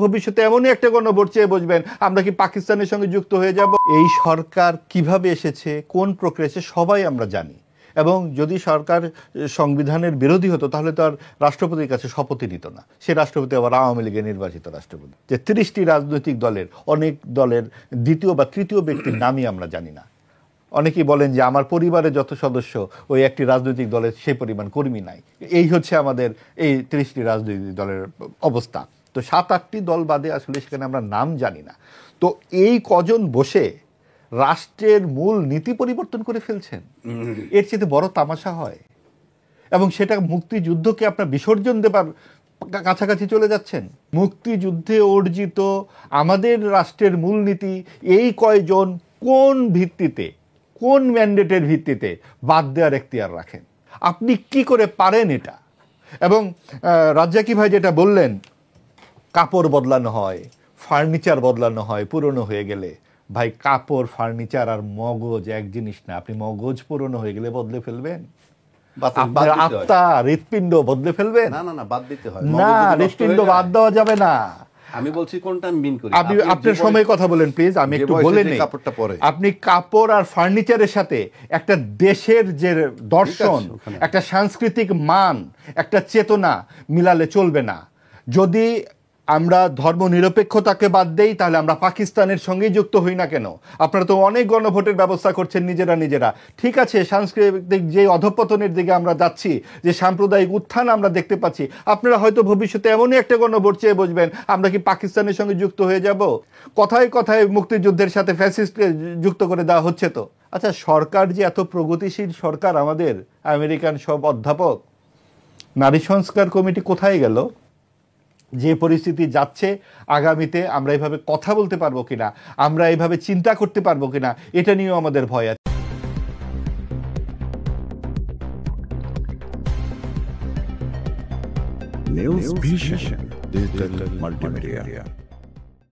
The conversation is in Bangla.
ভবিষ্যতে এমনই একটা গণভোট চেয়ে বসবেন, আমরা কি পাকিস্তানের সঙ্গে যুক্ত হয়ে যাব? এই সরকার কিভাবে এসেছে, কোন প্রক্রিয়াছে সবাই আমরা জানি। এবং যদি সরকার সংবিধানের বিরোধী হতো তাহলে তো আর রাষ্ট্রপতির কাছে শপথই নিত না। সে রাষ্ট্রপতি আবার আওয়ামী লীগের নির্বাচিত রাষ্ট্রপতি। যে ৩০টি রাজনৈতিক দলের অনেক দলের দ্বিতীয় বা তৃতীয় ব্যক্তির নামই আমরা জানি না। অনেকেই বলেন যে আমার পরিবারের যত সদস্য ওই একটি রাজনৈতিক দলের সেই পরিমাণ কর্মী নাই। এই হচ্ছে আমাদের এই ৩০টি রাজনৈতিক দলের অবস্থা। তো ৭-৮টি দল বাদে আসলে সেখানে আমরা নাম জানি না। তো এই কজন বসে রাষ্ট্রের মূল নীতি পরিবর্তন করে ফেলছেন, এর চেয়ে বড় তামাশা হয়? এবং সেটা মুক্তিযুদ্ধকে আপনার বিসর্জন দেবার কাছাকাছি চলে যাচ্ছেন। মুক্তিযুদ্ধে অর্জিত আমাদের রাষ্ট্রের মূলনীতি এই কয়জন কোন ভিত্তিতে, কোন ম্যান্ডেটের ভিত্তিতে বাদ দেওয়ার এখতিয়ার রাখেন? আপনি কি করে পারেন এটা? এবং রাজ্জাকি ভাই যেটা বললেন, কাপড় বদলানো হয়, ফার্নিচার বদলানো হয় পুরনো হয়ে গেলে। ভাই, কাপড়, ফার্নিচার আর মগজ এক জিনিস না। আপনি মগজ পুরনো হয়ে গেলে বদলে ফেলবেন, আপনার আত্মা হৃৎপিণ্ড বদলে ফেলবেন? না না না, বাদ দিতে হয় না, হৃৎপিণ্ড বাদ দেওয়া যাবে না। আমি বলছি কোনটা মিন করি। আপনি আপনার সময় কথা বলেন প্লিজ, আমি একটু বলে নেই। আপনি কাপড় আর ফার্নিচারের সাথে একটা দেশের যে দর্শন, একটা সাংস্কৃতিক মান, একটা চেতনা মিলালে চলবে না। যদি আমরা ধর্মনিরপেক্ষতাকে বাদ দেই তাহলে আমরা পাকিস্তানের সঙ্গেই যুক্ত হই না কেন? আপনারা তো অনেক গণভোটের ব্যবস্থা করছেন নিজেরা। ঠিক আছে, সাংস্কৃতিক যে অধঃপতনের দিকে আমরা যাচ্ছি, যে সাম্প্রদায়িক উত্থান আমরা দেখতে পাচ্ছি, আপনারা হয়তো ভবিষ্যতে এমনই একটা গণভোট চেয়ে বসবেন, আমরা কি পাকিস্তানের সঙ্গে যুক্ত হয়ে যাব? কথায় কথায় মুক্তিযুদ্ধের সাথে ফ্যাসিস্টকে যুক্ত করে দেওয়া হচ্ছে তো। আচ্ছা, সরকার যে এত প্রগতিশীল সরকার আমাদের, আমেরিকান সব অধ্যাপক, নারী সংস্কার কমিটি কোথায় গেল? যে পরিস্থিতি যাচ্ছে, আগামীতে আমরা এভাবে কথা বলতে পারবো কিনা, আমরা এইভাবে চিন্তা করতে পারবো কিনা, এটা নিয়েও আমাদের ভয় আছে। News vision digital multimedia.